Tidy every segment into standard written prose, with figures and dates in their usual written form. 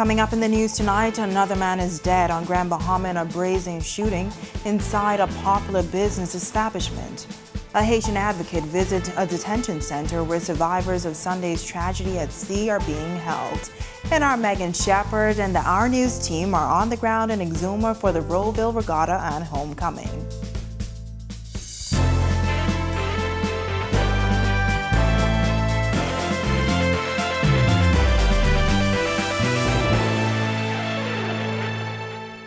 Coming up in the news tonight, another man is dead on Grand Bahama in a brazen shooting inside a popular business establishment. A Haitian advocate visits a detention center where survivors of Sunday's tragedy at sea are being held. And our Megan Shepard and the Our News team are on the ground in Exuma for the Rollville regatta and homecoming.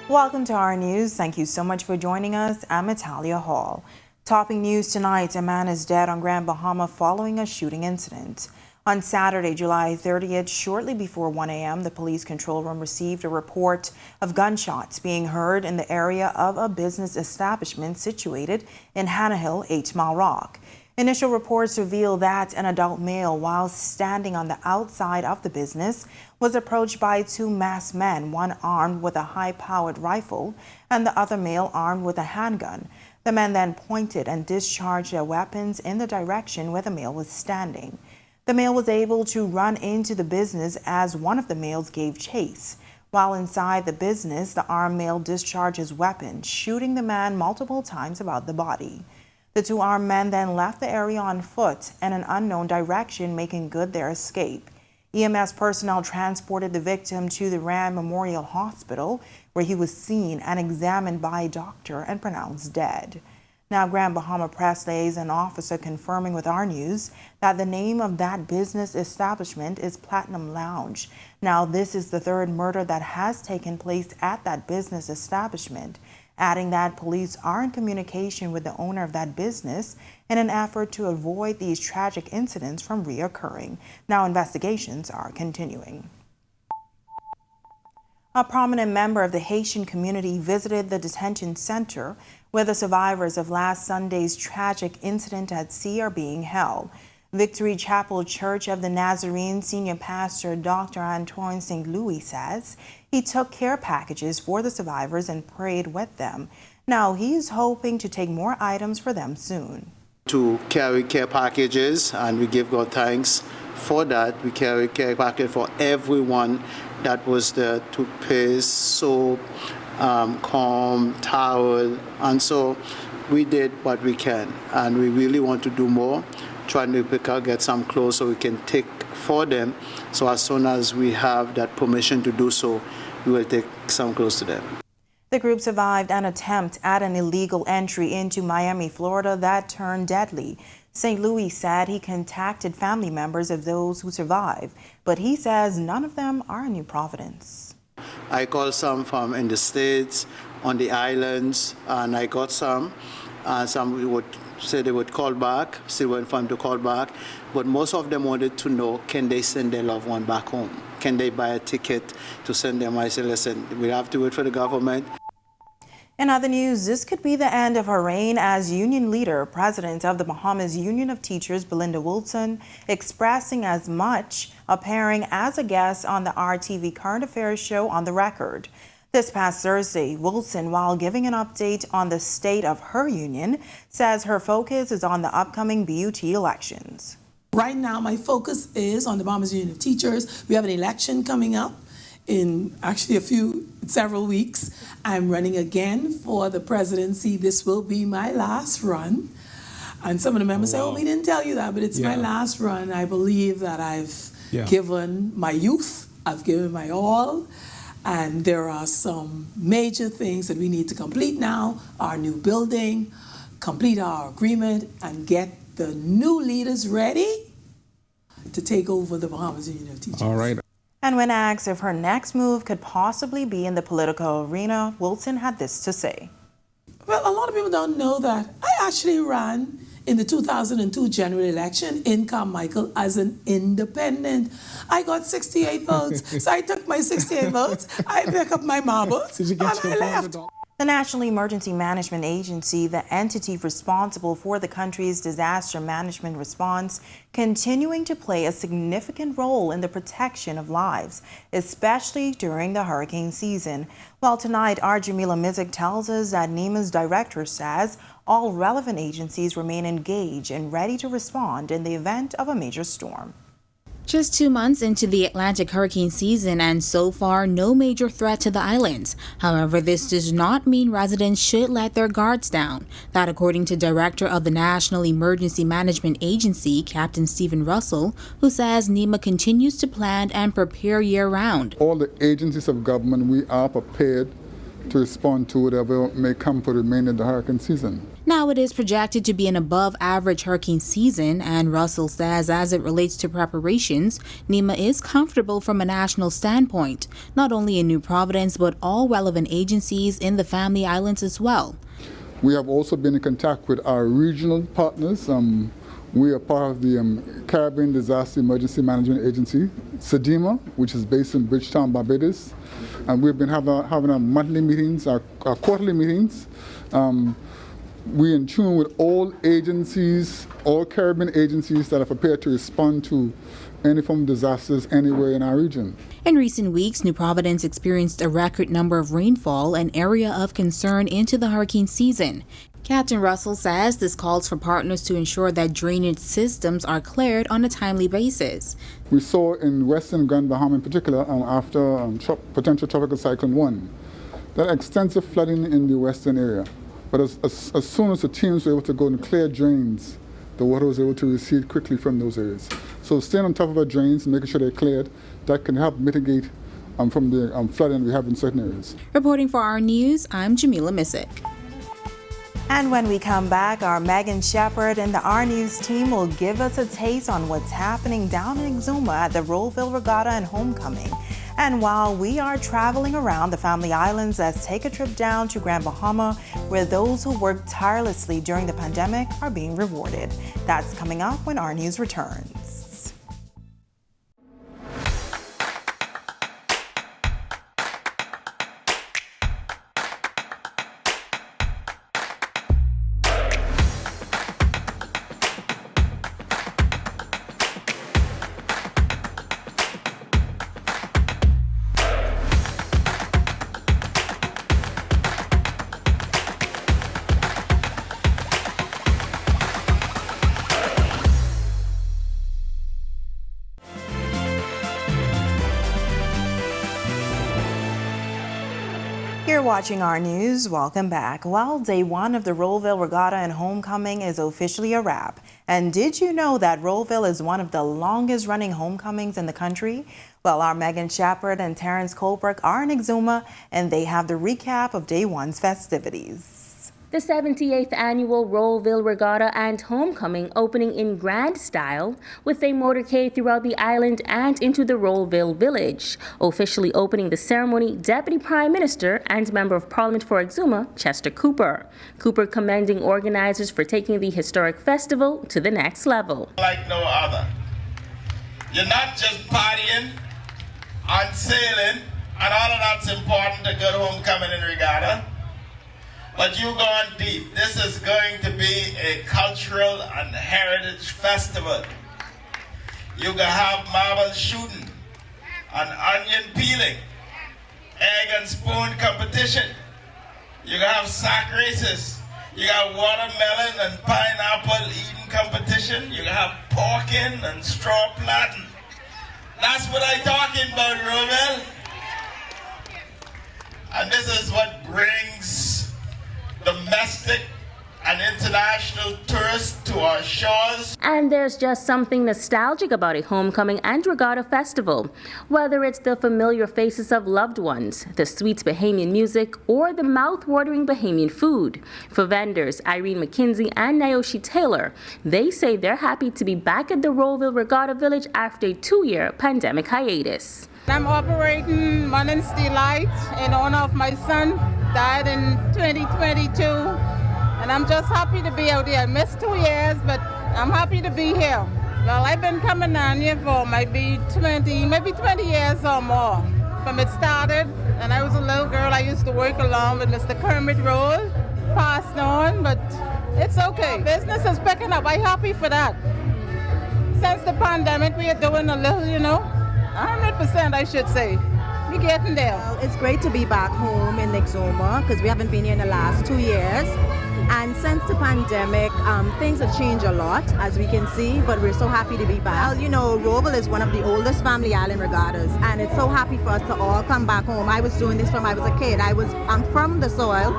Welcome to Our News. Thank you so much for joining us. I'm Natalia Hall. Topping news tonight, a man is dead on Grand Bahama following a shooting incident. On Saturday, July 30th, shortly before 1 a.m., the police control room received a report of gunshots being heard in the area of a business establishment situated in Hannah Hill, 8 Mile Rock. Initial reports reveal that an adult male, while standing on the outside of the business, was approached by two masked men, one armed with a high-powered rifle and the other male armed with a handgun. The men then pointed and discharged their weapons in the direction where the male was standing. The male was able to run into the business as one of the males gave chase. While inside the business, the armed male discharged his weapon, shooting the man multiple times about the body. The two armed men then left the area on foot in an unknown direction, making good their escape. EMS personnel transported the victim to the Rand Memorial Hospital, where he was seen and examined by a doctor and pronounced dead. Now, Grand Bahama Press liaison officer confirming with Our News that the name of that business establishment is Platinum Lounge. Now, this is the third murder that has taken place at that business establishment, adding that police are in communication with the owner of that business in an effort to avoid these tragic incidents from reoccurring. Now, investigations are continuing. A prominent member of the Haitian community visited the detention center where the survivors of last Sunday's tragic incident at sea are being held. Victory Chapel Church of the Nazarene Senior Pastor Dr. Antoine St. Louis says he took care packages for the survivors and prayed with them. Now he's hoping to take more items for them soon. To carry care packages, and we give God thanks for that. We carry care package for everyone that was there: toothpaste, soap, comb, towel, and so we did what we can, and we really want to do more, trying to get some clothes so we can take for them. So as soon as we have that permission to do so, we will take some clothes to them. The group survived an attempt at an illegal entry into Miami, Florida that turned deadly. St. Louis said he contacted family members of those who survived, but he says none of them are in New Providence. I called some from in the States, on the islands, and I got some. Some would say they would call back, still waiting for them to call back, but most of them wanted to know, can they send their loved one back home? Can they buy a ticket to send them? I said, listen, we have to wait for the government. In other news, this could be the end of her reign as union leader. President of the Bahamas Union of Teachers, Belinda Wilson, expressing as much, appearing as a guest on the RTV Current Affairs show On the Record. This past Thursday, Wilson, while giving an update on the state of her union, says her focus is on the upcoming BUT elections. Right now, my focus is on the Bahamas Union of Teachers. We have an election coming up in actually several weeks. I'm running again for the presidency. This will be my last run. And some of the members say, oh, we didn't tell you that, but it's my last run. I believe that I've given my youth, I've given my all. And there are some major things that we need to complete now. Our new building, complete our agreement, and get the new leaders ready to take over the Bahamas Union of Teachers. All right. And when asked if her next move could possibly be in the political arena, Wilson had this to say. Well, a lot of people don't know that I actually ran in the 2002 general election in Carmichael as an independent. I got 68 votes, so I took my 68 votes, I picked up my marbles, and I left. The National Emergency Management Agency, the entity responsible for the country's disaster management response, continuing to play a significant role in the protection of lives, especially during the hurricane season. Well, tonight, our Jamila Mizik tells us that NEMA's director says all relevant agencies remain engaged and ready to respond in the event of a major storm. Just 2 months into the Atlantic hurricane season, and so far no major threat to the islands. However, this does not mean residents should let their guards down. That according to Director of the National Emergency Management Agency, Captain Stephen Russell, who says NEMA continues to plan and prepare year-round. All the agencies of government, we are prepared to respond to whatever may come for the remainder of the hurricane season. Now it is projected to be an above-average hurricane season, and Russell says as it relates to preparations, NEMA is comfortable from a national standpoint, not only in New Providence but all relevant agencies in the Family Islands as well. We have also been in contact with our regional partners. We are part of the Caribbean Disaster Emergency Management Agency, SEDEMA, which is based in Bridgetown, Barbados. And we've been having our monthly meetings, our quarterly meetings. We're in tune with all agencies, all Caribbean agencies that are prepared to respond to any form of disasters anywhere in our region. In recent weeks, New Providence experienced a record number of rainfall, an area of concern into the hurricane season. Captain Russell says this calls for partners to ensure that drainage systems are cleared on a timely basis. We saw in western Grand Bahama in particular, after potential tropical cyclone 1, that extensive flooding in the western area. But as soon as the teams were able to go and clear drains, the water was able to recede quickly from those areas. So staying on top of our drains and making sure they're cleared, that can help mitigate from the flooding we have in certain areas. Reporting for our news, I'm Jamila Missick. And when we come back, our Megan Shepard and the Our News team will give us a taste on what's happening down in Exuma at the Rollville Regatta and Homecoming. And while we are traveling around the Family Islands, let's take a trip down to Grand Bahama, where those who worked tirelessly during the pandemic are being rewarded. That's coming up when Our News returns. You're watching Our News. Welcome back. Well, day one of the Rollville Regatta and Homecoming is officially a wrap. And did you know that Rollville is one of the longest running homecomings in the country? Well, our Megan Shepard and Terrence Colbrook are in Exuma, and they have the recap of day one's festivities. The 78th annual Rollville Regatta and Homecoming opening in grand style with a motorcade throughout the island and into the Rollville village. Officially opening the ceremony, Deputy Prime Minister and Member of Parliament for Exuma, Chester Cooper. Cooper commending organizers for taking the historic festival to the next level. Like no other. You're not just partying and sailing, and all of that's important, a good homecoming and regatta. But you're going deep. This is going to be a cultural and heritage festival. You can have marble shooting and onion peeling, egg and spoon competition. You can have sack races. You got watermelon and pineapple eating competition. You can have porking and straw plaiting. That's what I'm talking about, Rollville. And this is what brings domestic and international tourists to our shores. And there's just something nostalgic about a homecoming and regatta festival. Whether it's the familiar faces of loved ones, the sweet Bahamian music, or the mouth-watering Bahamian food. For vendors Irene McKinsey and Naoshi Taylor, they say they're happy to be back at the Rollville Regatta Village after a 2-year pandemic hiatus. I'm operating Modern Steel Light in honor of my son, died in 2022, and I'm just happy to be out here. I missed 2 years, but I'm happy to be here. Well, I've been coming down here for maybe 20 years or more. From it started, and I was a little girl, I used to work along with Mr. Kermit Roll, passed on, but it's okay. Business is picking up, I'm happy for that. Since the pandemic, we are doing a little, 100% I should say. We're getting there. Well, it's great to be back home in Exuma because we haven't been here in the last 2 years. And since the pandemic, things have changed a lot, as we can see, but we're so happy to be back. Well, you know, Rollville is one of the oldest family island regattas, and it's so happy for us to all come back home. I was doing this from I was a kid. I'm from the soil,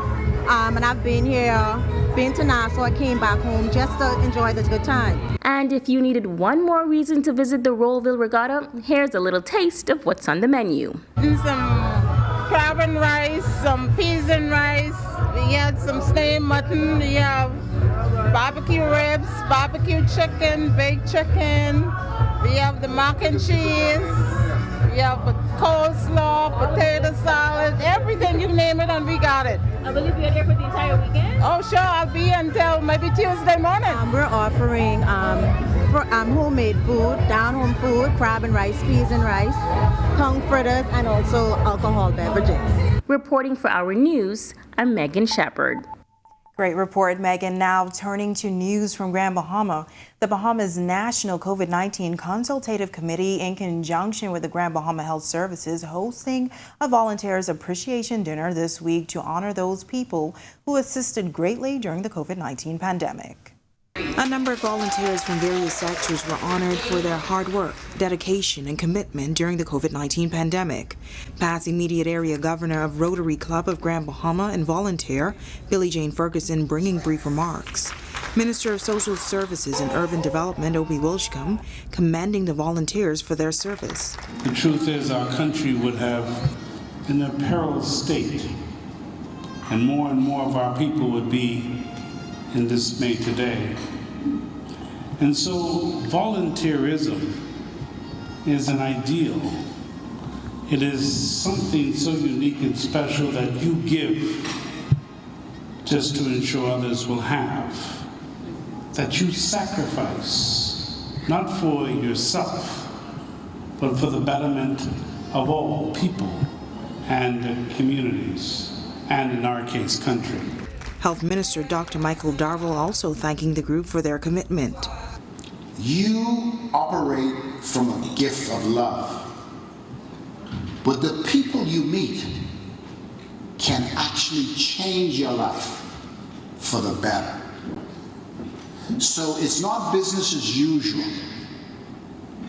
and I've been to Nassau. I came back home just to enjoy this good time. And if you needed one more reason to visit the Rollville Regatta, here's a little taste of what's on the menu. Some crab and rice, some peas and rice. We had some steamed mutton. We have barbecue ribs, barbecue chicken, baked chicken. We have the mac and cheese. We have a coleslaw, potato salad, everything, you name it, and we got it. I believe you're here for the entire weekend? Oh, sure, I'll be until maybe Tuesday morning. We're offering homemade food, down-home food, crab and rice, peas and rice, tongue fritters, and also alcohol beverages. Reporting for Our News, I'm Megan Shepard. Great report, Megan. Now turning to news from Grand Bahama. The Bahamas National COVID-19 Consultative Committee, in conjunction with the Grand Bahama Health Services, hosting a Volunteers Appreciation Dinner this week to honor those people who assisted greatly during the COVID-19 pandemic. A number of volunteers from various sectors were honored for their hard work, dedication, and commitment during the COVID-19 pandemic. Past immediate area governor of Rotary Club of Grand Bahama and volunteer Billie Jane Ferguson bringing brief remarks. Minister of Social Services and Urban Development Opie Wilshcombe commending the volunteers for their service. The truth is our country would have been in a perilous state, and more of our people would be in dismay today. And so volunteerism is an ideal. It is something so unique and special that you give just to ensure others will have, that you sacrifice, not for yourself, but for the betterment of all people and communities, and in our case, country. Health Minister Dr. Michael Darville also thanking the group for their commitment. You operate from a gift of love, but the people you meet can actually change your life for the better. So it's not business as usual.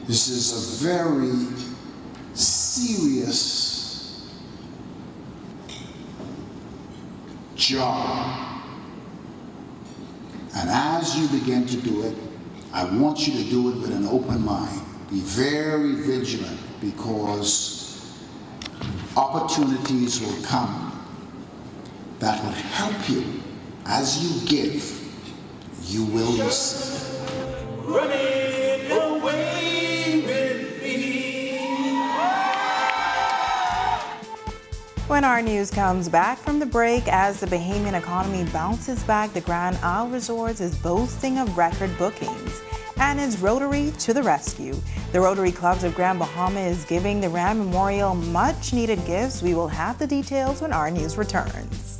This is a very serious job. And as you begin to do it, I want you to do it with an open mind. Be very vigilant, because opportunities will come that will help you. As you give, you will receive. Running away with me. When our news comes back from the break, as the Bahamian economy bounces back, the Grand Isle Resorts is boasting of record bookings. And is Rotary to the rescue? The Rotary Clubs of Grand Bahama is giving the Rand Memorial much needed gifts. We will have the details when our news returns.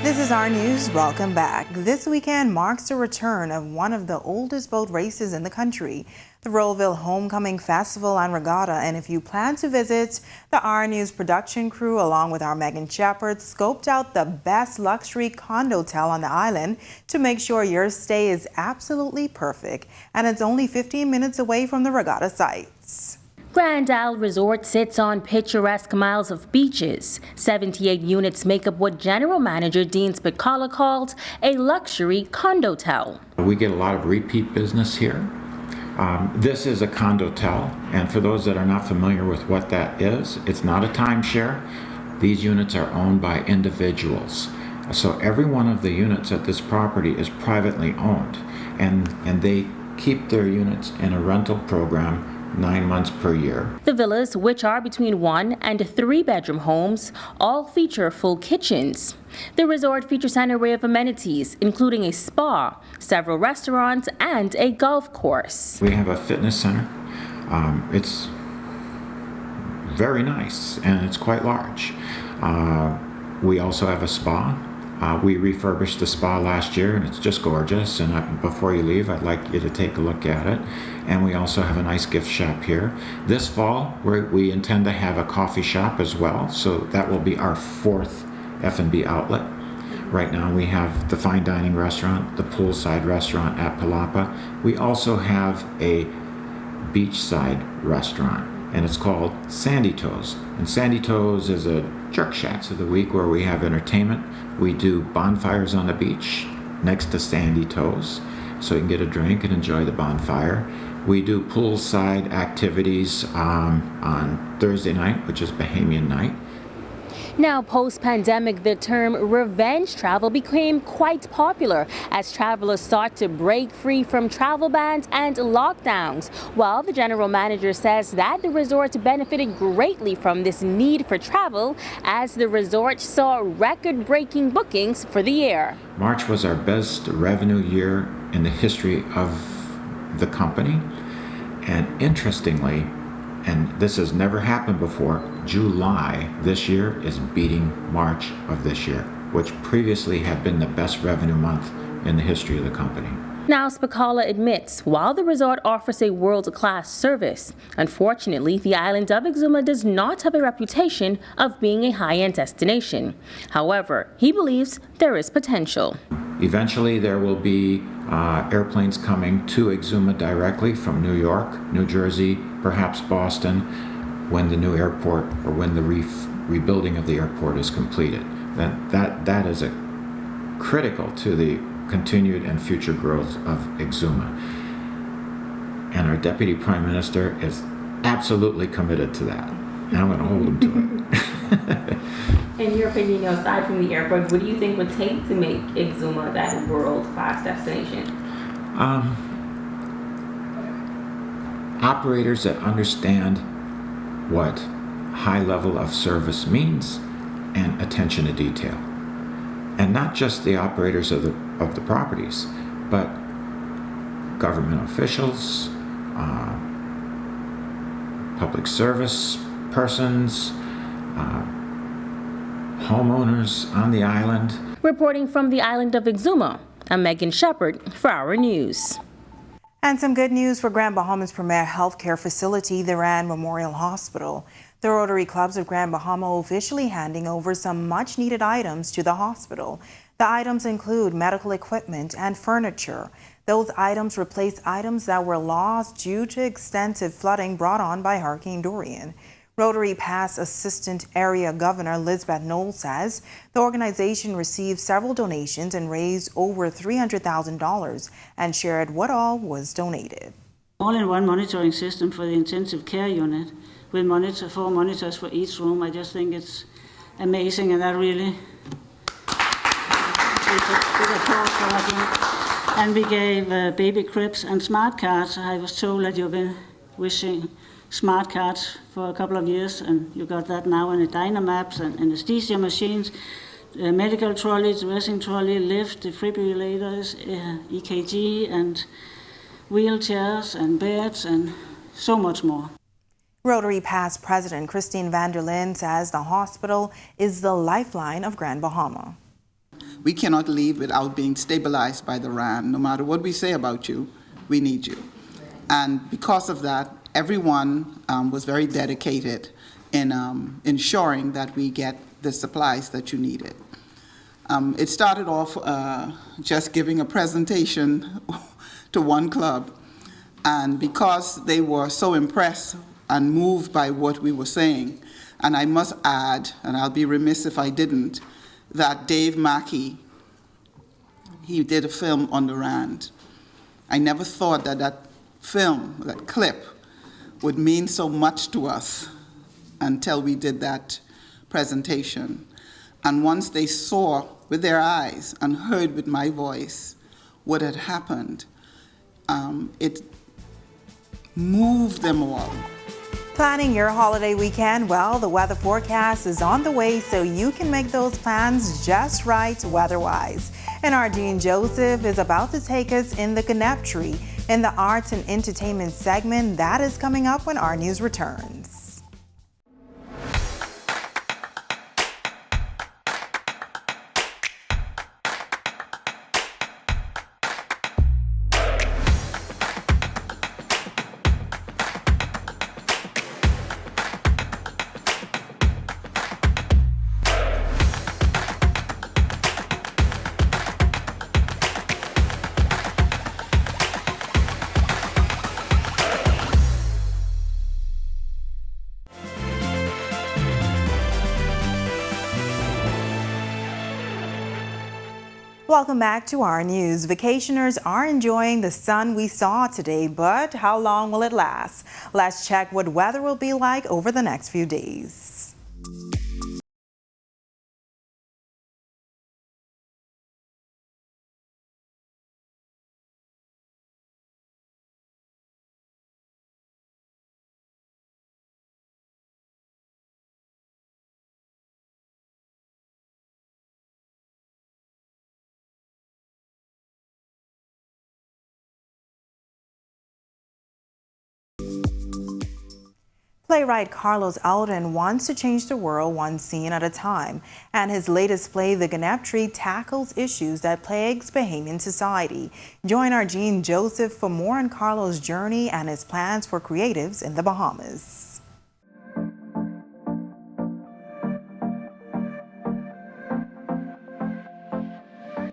This is our news. Welcome back. This weekend marks the return of one of the oldest boat races in the country, the Rollville Homecoming Festival and Regatta. And if you plan to visit, the Our News production crew, along with our Megan Shepard, scoped out the best luxury condotel on the island to make sure your stay is absolutely perfect. And it's only 15 minutes away from the regatta sites. Grand Isle Resort sits on picturesque miles of beaches. 78 units make up what General Manager Dean Spicala called a luxury condotel. We get a lot of repeat business here. This is a condotel, and for those that are not familiar with what that is, it's not a timeshare. These units are owned by individuals. So every one of the units at this property is privately owned, and they keep their units in a rental program 9 months per year. The villas, which are between 1 and 3 bedroom homes, all feature full kitchens. The resort features an array of amenities, including a spa, several restaurants, and a golf course. We have a fitness center. It's very nice and it's quite large. We also have a spa. We refurbished the spa last year and it's just gorgeous, and before you leave I'd like you to take a look at it. And we also have a nice gift shop here. This fall we intend to have a coffee shop as well, so that will be our 4th F&B outlet. Right now we have the fine dining restaurant, the poolside restaurant at Palapa. We also have a beachside restaurant, and it's called Sandy Toes. And Sandy Toes is a jerk shack of the week where we have entertainment. We do bonfires on the beach next to Sandy Toes, so you can get a drink and enjoy the bonfire. We do poolside activities on Thursday night, which is Bahamian night. Now, post-pandemic, the term revenge travel became quite popular as travelers sought to break free from travel bans and lockdowns, while the general manager says that the resort benefited greatly from this need for travel as the resort saw record-breaking bookings for the year. March was our best revenue year in the history of the company, and interestingly, and this has never happened before, July this year is beating March of this year, which previously had been the best revenue month in the history of the company. Now, Spicala admits, while the resort offers a world-class service, unfortunately, the island of Exuma does not have a reputation of being a high-end destination. However, he believes there is potential. Eventually, there will be airplanes coming to Exuma directly from New York, New Jersey, perhaps Boston, when the new airport or when the rebuilding of the airport is completed. That is critical to the continued and future growth of Exuma. And our Deputy Prime Minister is absolutely committed to that. And I'm going to hold him to it. In your opinion, aside from the airport, what do you think would take to make Exuma that world-class destination? Operators that understand what high level of service means and attention to detail. And not just the operators of the properties, but government officials, public service persons, homeowners on the island. Reporting from the island of Exuma, I'm Megan Shepard for Our News. And some good news for Grand Bahama's premier healthcare facility, the Rand Memorial Hospital. The Rotary Clubs of Grand Bahama officially handing over some much-needed items to the hospital. The items include medical equipment and furniture. Those items replace items that were lost due to extensive flooding brought on by Hurricane Dorian. Rotary past Assistant Area Governor Lisbeth Knoll says the organization received several donations and raised over $300,000 and shared what all was donated. All-in-one monitoring system for the intensive care unit with 4 monitors for each room. I just think it's amazing, and that really is a cause for us. And we gave baby cribs and smart cards. I was told that you've been wishing smart cards for a couple of years, and you got that now, and the Dynamaps and anesthesia machines, medical trolleys, dressing trolley, lift, defibrillators, EKG, and wheelchairs and beds, and so much more. Rotary past President Christine Vanderlyn says the hospital is the lifeline of Grand Bahama. We cannot leave without being stabilized by the RAN. No matter what we say about you, we need you. And because of that, everyone was very dedicated in ensuring that we get the supplies that you needed. It started off just giving a presentation to one club, and because they were so impressed and moved by what we were saying, and I must add, and I'll be remiss if I didn't, that Dave Mackey, he did a film on the RAND. I never thought that that film, that clip, would mean so much to us until we did that presentation. And once they saw with their eyes and heard with my voice what had happened, move them all. Planning your holiday weekend? Well, the weather forecast is on the way so you can make those plans just right weather-wise. And our Jean Joseph is about to take us in the Gneptree in the arts and entertainment segment. That is coming up when our news returns. Welcome back to our news. Vacationers are enjoying the sun we saw today, but how long will it last? Let's check what weather will be like over the next few days. Playwright Carlos Alden wants to change the world one scene at a time, and his latest play, The Gneptree, tackles issues that plagues Bahamian society. Join our Jean Joseph for more on Carlos' journey and his plans for creatives in the Bahamas.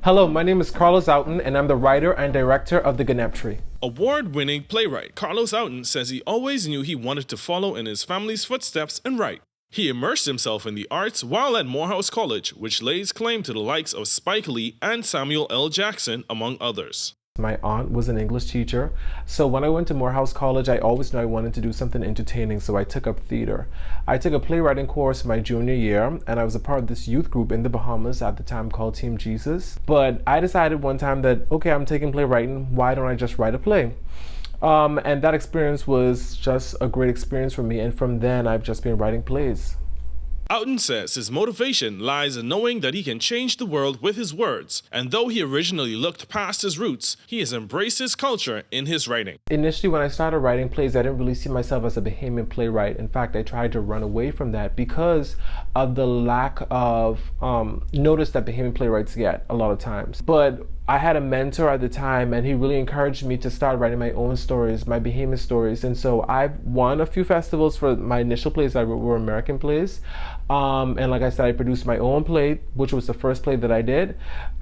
Hello, my name is Carlos Outen, and I'm the writer and director of The Gneptree. Award-winning playwright Carlos Outen says he always knew he wanted to follow in his family's footsteps and write. He immersed himself in the arts while at Morehouse College, which lays claim to the likes of Spike Lee and Samuel L. Jackson, among others. My aunt was an English teacher, so when I went to Morehouse College, I always knew I wanted to do something entertaining, so I took up theater. I took a playwriting course my junior year, and I was a part of this youth group in the Bahamas at the time called Team Jesus. But I decided one time that, okay, I'm taking playwriting, why don't I just write a play? And that experience was just a great experience for me, and from then I've just been writing plays. Outen says his motivation lies in knowing that he can change the world with his words, and though he originally looked past his roots, he has embraced his culture in his writing. Initially, when I started writing plays, I didn't really see myself as a Bahamian playwright. In fact, I tried to run away from that because of the lack of notice that Bahamian playwrights get a lot of times. But I had a mentor at the time, and he really encouraged me to start writing my own stories, my Bahamian stories. And so I've won a few festivals for my initial plays that were American plays. And like I said, I produced my own play, which was the first play that I did.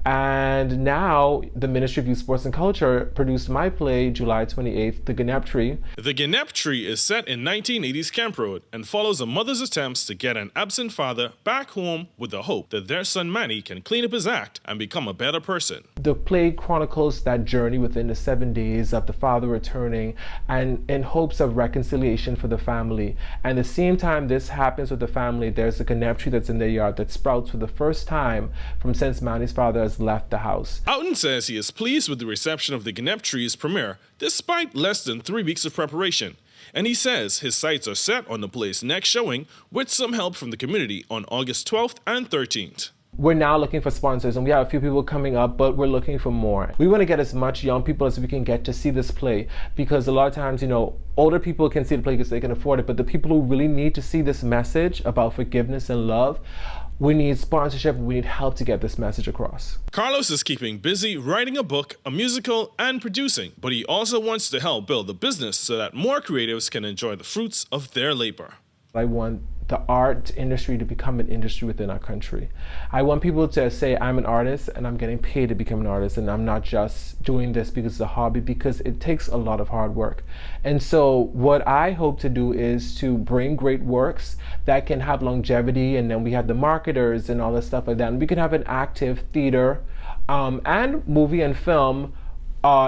And now the Ministry of Youth, Sports and Culture produced my play July 28th, The Gneptree. The Gneptree is set in 1980s Camp Road and follows a mother's attempts to get an absent father back home with the hope that their son Manny can clean up his act and become a better person. The play chronicles that journey within the 7 days of the father returning and in hopes of reconciliation for the family. And at the same time this happens with the family, there's a Gneptree that's in their yard that sprouts for the first time from since Manny's father has left the house. Outen says he is pleased with the reception of the Gneptree's premiere, despite less than 3 weeks of preparation. And he says his sights are set on the play's next showing with some help from the community on August 12th and 13th. We're now looking for sponsors, and we have a few people coming up, but we're looking for more. We want to get as much young people as we can get to see this play, because a lot of times, you know, older people can see the play because they can afford it, but the people who really need to see this message about forgiveness and love, we need sponsorship, we need help to get this message across. Carlos is keeping busy writing a book, a musical, and producing, but he also wants to help build a business so that more creatives can enjoy the fruits of their labor. I want the art industry to become an industry within our country. I want people to say, I'm an artist and I'm getting paid to become an artist, and I'm not just doing this because it's a hobby, because it takes a lot of hard work. And so what I hope to do is to bring great works that can have longevity, and then we have the marketers and all this stuff like that, and we can have an active theater and movie and film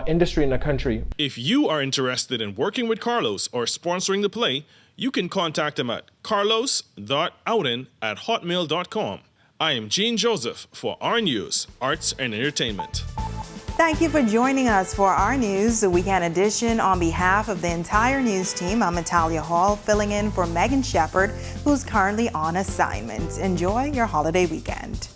industry in the country. If you are interested in working with Carlos or sponsoring the play, you can contact him at carlos.outen@hotmail.com. I am Jean Joseph for our News, Arts and Entertainment. Thank you for joining us for our news, the weekend edition. On behalf of the entire news team, I'm Natalia Hall, filling in for Megan Shepard, who's currently on assignment. Enjoy your holiday weekend.